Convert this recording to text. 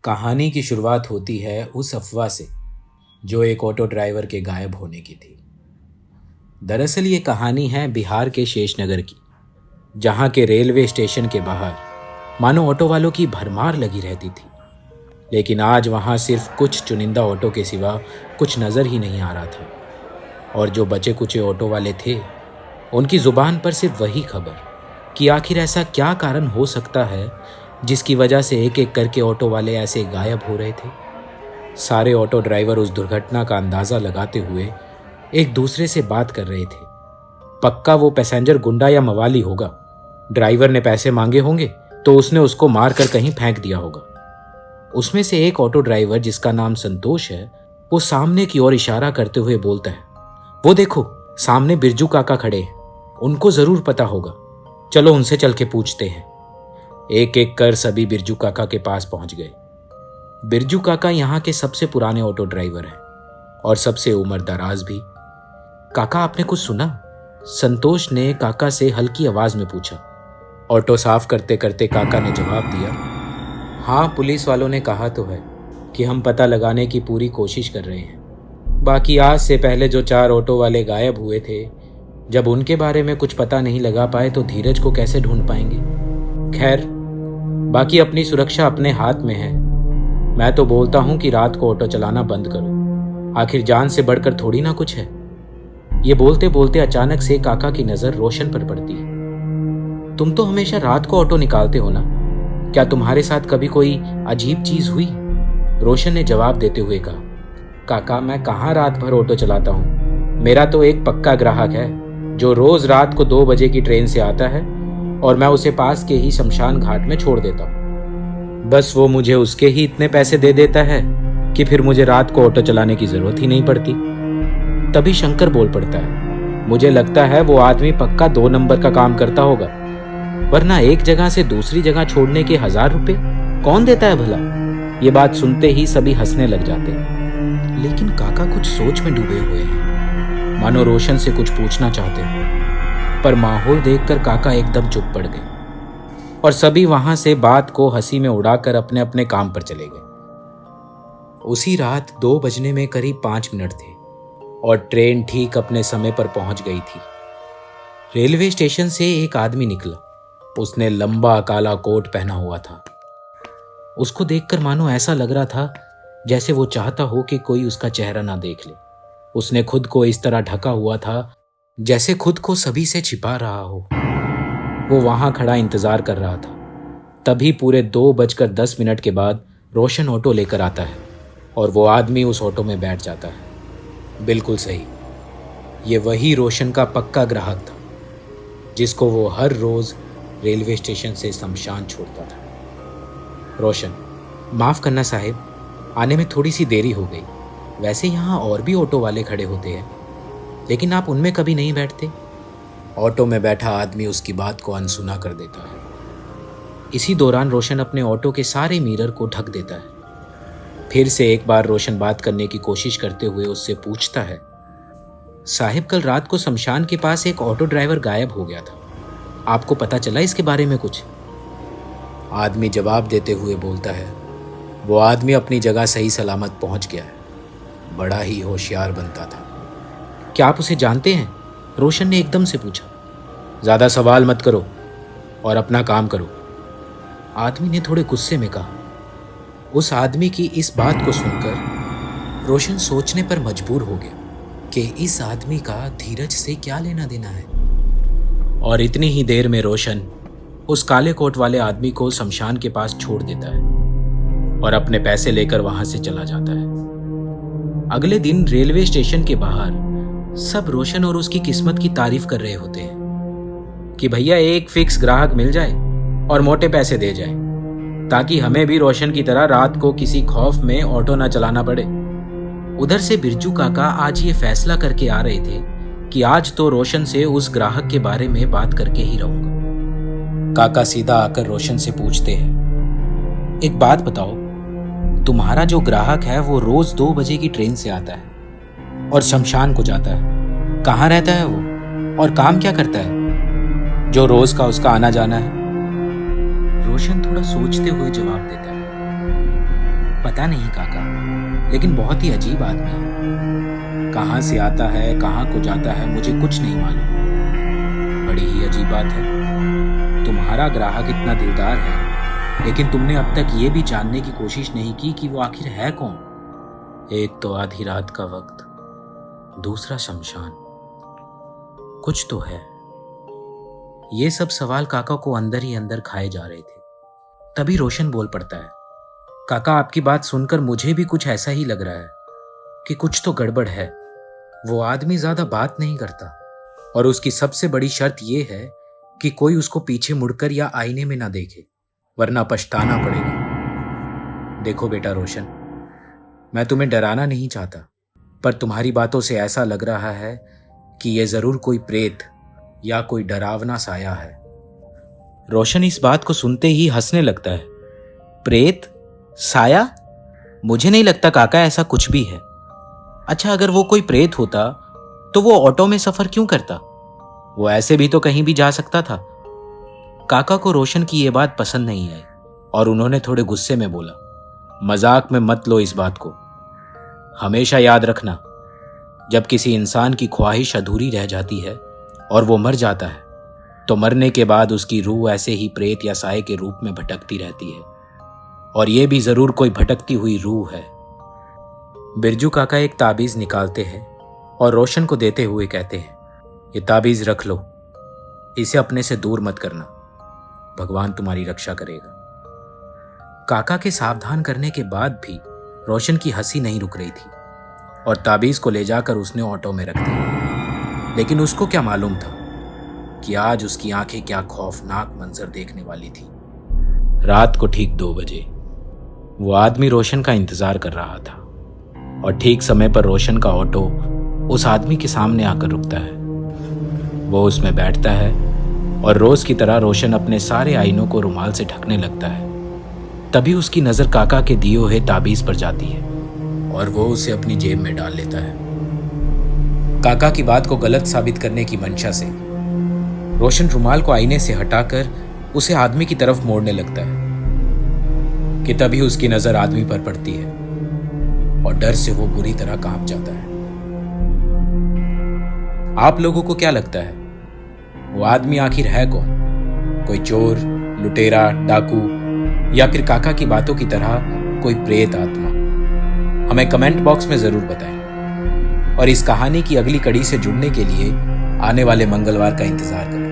कहानी की शुरुआत होती है उस अफवाह से जो एक ऑटो ड्राइवर के गायब होने की थी। दरअसल ये कहानी है बिहार के शेषनगर की, जहां के रेलवे स्टेशन के बाहर मानो ऑटो वालों की भरमार लगी रहती थी। लेकिन आज वहां सिर्फ कुछ चुनिंदा ऑटो के सिवा कुछ नज़र ही नहीं आ रहा था। और जो बचे कुचे ऑटो वाले थे, उनकी जुबान पर सिर्फ वही खबर कि आखिर ऐसा क्या कारण हो सकता है जिसकी वजह से एक एक करके ऑटो वाले ऐसे गायब हो रहे थे। सारे ऑटो ड्राइवर उस दुर्घटना का अंदाज़ा लगाते हुए एक दूसरे से बात कर रहे थे। पक्का वो पैसेंजर गुंडा या मवाली होगा। ड्राइवर ने पैसे मांगे होंगे तो उसने उसको मार कर कहीं फेंक दिया होगा। उसमें से एक ऑटो ड्राइवर, जिसका नाम संतोष है, वो सामने की ओर इशारा करते हुए बोलता है, वो देखो सामने बिरजू काका खड़े हैं, उनको जरूर पता होगा, चलो उनसे चल के पूछते हैं। एक एक कर सभी बिरजू काका के पास पहुंच गए। बिरजू काका यहाँ के सबसे पुराने ऑटो ड्राइवर हैं और सबसे उम्र दराज भी। काका, आपने कुछ सुना? संतोष ने काका से हल्की आवाज में पूछा। ऑटो साफ करते करते काका ने जवाब दिया, हाँ, पुलिस वालों ने कहा तो है कि हम पता लगाने की पूरी कोशिश कर रहे हैं। बाकी आज से पहले जो 4 ऑटो वाले गायब हुए थे, जब उनके बारे में कुछ पता नहीं लगा पाए तो धीरज को कैसे ढूंढ पाएंगे। खैर, बाकी अपनी सुरक्षा अपने हाथ में है। मैं तो बोलता हूं कि रात को ऑटो चलाना बंद करो, आखिर जान से बढ़कर थोड़ी ना कुछ है। ये बोलते बोलते अचानक से काका की नजर रोशन पर पड़ती है। तुम तो हमेशा रात को ऑटो निकालते हो ना, क्या तुम्हारे साथ कभी कोई अजीब चीज हुई? रोशन ने जवाब देते हुए कहा, काका, मैं कहाँ रात भर ऑटो चलाता हूँ। मेरा तो एक पक्का ग्राहक है जो रोज रात को 2 बजे की ट्रेन से आता है और मैं उसे पास के ही शमशान घाट में छोड़ देता हूँ। बस वो मुझे उसके ही इतने पैसे दे देता है कि फिर मुझे रात को ऑटो चलाने की जरूरत ही नहीं पड़ती। तभी शंकर बोल पड़ता है, मुझे लगता है वो आदमी पक्का 2 नंबर का काम करता होगा, वरना एक जगह से दूसरी जगह छोड़ने के 1000 रुपए कौन देता है भला। ये बात सुनते ही सभी हंसने लग जाते हैं। लेकिन काका कुछ सोच में डूबे हुए हैं, मानो रोशन से कुछ पूछना चाहते हैं, पर माहौल देखकर काका एकदम चुप पड़ गए और सभी वहां से बात को हंसी में उड़ाकर अपने अपने काम पर चले गए। उसी रात 2 बजने में करीब 5 मिनट थे और ट्रेन ठीक अपने समय पर पहुंच गई थी। रेलवे स्टेशन से एक आदमी निकला। उसने लंबा काला कोट पहना हुआ था। उसको देखकर मानो ऐसा लग रहा था जैसे वो चाहता हो कि कोई उसका चेहरा ना देख ले। उसने खुद को इस तरह ढका हुआ था जैसे खुद को सभी से छिपा रहा हो। वो वहां खड़ा इंतजार कर रहा था। तभी पूरे 2:10 के बाद रोशन ऑटो लेकर आता है और वो आदमी उस ऑटो में बैठ जाता है। बिल्कुल सही, ये वही रोशन का पक्का ग्राहक था जिसको वो हर रोज रेलवे स्टेशन से शमशान छोड़ता था। रोशन, माफ करना साहिब, आने में थोड़ी सी देरी हो गई। वैसे यहाँ और भी ऑटो वाले खड़े होते हैं, लेकिन आप उनमें कभी नहीं बैठते। ऑटो में बैठा आदमी उसकी बात को अनसुना कर देता है। इसी दौरान रोशन अपने ऑटो के सारे मिरर को ढक देता है। फिर से एक बार रोशन बात करने की कोशिश करते हुए उससे पूछता है, साहिब, कल रात को शमशान के पास एक ऑटो ड्राइवर गायब हो गया था, आपको पता चला इसके बारे में कुछ? आदमी जवाब देते हुए बोलता है, वो आदमी अपनी जगह सही सलामत पहुंच गया है, बड़ा ही होशियार बनता था। क्या आप उसे जानते हैं? रोशन ने एकदम से पूछा। ज्यादा सवाल मत करो और अपना काम करो, आदमी ने थोड़े गुस्से में कहा। उस आदमी की इस बात को सुनकर रोशन सोचने पर मजबूर हो गया कि इस आदमी का धीरज से क्या लेना देना है। और इतनी ही देर में रोशन उस काले कोट वाले आदमी को शमशान के पास छोड़ देता है और अपने पैसे लेकर वहां से चला जाता है। अगले दिन रेलवे स्टेशन के बाहर सब रोशन और उसकी किस्मत की तारीफ कर रहे होते हैं कि भैया एक फिक्स ग्राहक मिल जाए और मोटे पैसे दे जाए, ताकि हमें भी रोशन की तरह रात को किसी खौफ में ऑटो ना चलाना पड़े। उधर से बिरजू काका आज ये फैसला करके आ रहे थे कि आज तो रोशन से उस ग्राहक के बारे में बात करके ही रहूंगा। काका सीधा आकर रोशन से पूछते हैं, एक बात बताओ, तुम्हारा जो ग्राहक है वो रोज 2 बजे की ट्रेन से आता है और शमशान को जाता है, कहाँ रहता है वो और काम क्या करता है जो रोज का उसका आना जाना है? रोशन थोड़ा सोचते हुए जवाब देता है, पता नहीं काका, लेकिन बहुत ही अजीब आदमी है। कहाँ से आता है, कहाँ को जाता है, मुझे कुछ नहीं मालूम। बड़ी ही अजीब बात है। तुम्हारा ग्राहक इतना दिलदार है, लेकिन तुमने अब तक ये भी जानने की कोशिश नहीं की कि वो आखिर है कौन। एक तो आधी रात का वक्त, दूसरा शमशान, कुछ तो है। ये सब सवाल काका को अंदर ही अंदर खाए जा रहे थे। तभी रोशन बोल पड़ता है, काका आपकी बात सुनकर मुझे भी कुछ ऐसा ही लग रहा है कि कुछ तो गड़बड़ है। वो आदमी ज्यादा बात नहीं करता और उसकी सबसे बड़ी शर्त यह है कि कोई उसको पीछे मुड़कर या आईने में ना देखे, वरना पछताना पड़ेगा। देखो बेटा रोशन, मैं तुम्हें डराना नहीं चाहता, पर तुम्हारी बातों से ऐसा लग रहा है कि यह जरूर कोई प्रेत या कोई डरावना साया है। रोशन इस बात को सुनते ही हंसने लगता है। प्रेत? साया? मुझे नहीं लगता काका ऐसा कुछ भी है। अच्छा, अगर वो कोई प्रेत होता तो वो ऑटो में सफर क्यों करता? वो ऐसे भी तो कहीं भी जा सकता था। काका को रोशन की ये बात पसंद नहीं आई और उन्होंने थोड़े गुस्से में बोला, मजाक में मत लो इस बात को। हमेशा याद रखना, जब किसी इंसान की ख्वाहिश अधूरी रह जाती है और वो मर जाता है, तो मरने के बाद उसकी रूह ऐसे ही प्रेत या साये के रूप में भटकती रहती है, और ये भी जरूर कोई भटकती हुई रूह है। बिरजू काका एक ताबीज निकालते हैं और रोशन को देते हुए कहते हैं, ये ताबीज रख लो, इसे अपने से दूर मत करना, भगवान तुम्हारी रक्षा करेगा। काका के सावधान करने के बाद भी रोशन की हंसी नहीं रुक रही थी और ताबीज को ले जाकर उसने ऑटो में रख दिया। लेकिन उसको क्या मालूम था कि आज उसकी आंखें क्या खौफनाक मंजर देखने वाली थी। रात को ठीक 2 बजे वो आदमी रोशन का इंतजार कर रहा था और ठीक समय पर रोशन का ऑटो उस आदमी के सामने आकर रुकता है। वो उसमें बैठता है और रोज की तरह रोशन अपने सारे आईनों को रुमाल से ढकने लगता है। तभी उसकी नजर काका के दिए हुए ताबीज पर जाती है और वो उसे अपनी जेब में डाल लेता है। काका की बात को गलत साबित करने की मंशा से रोशन रुमाल को आईने से हटाकर उसे आदमी की तरफ मोड़ने लगता है कि तभी उसकी नजर आदमी पर पड़ती है और डर से वो बुरी तरह कांप जाता है। आप लोगों को क्या लगता है, वो आदमी आखिर है कौन? कोई चोर, लुटेरा, डाकू, या फिर काका की बातों की तरह कोई प्रेत आत्मा? हमें कमेंट बॉक्स में जरूर बताएं और इस कहानी की अगली कड़ी से जुड़ने के लिए आने वाले मंगलवार का इंतजार करें।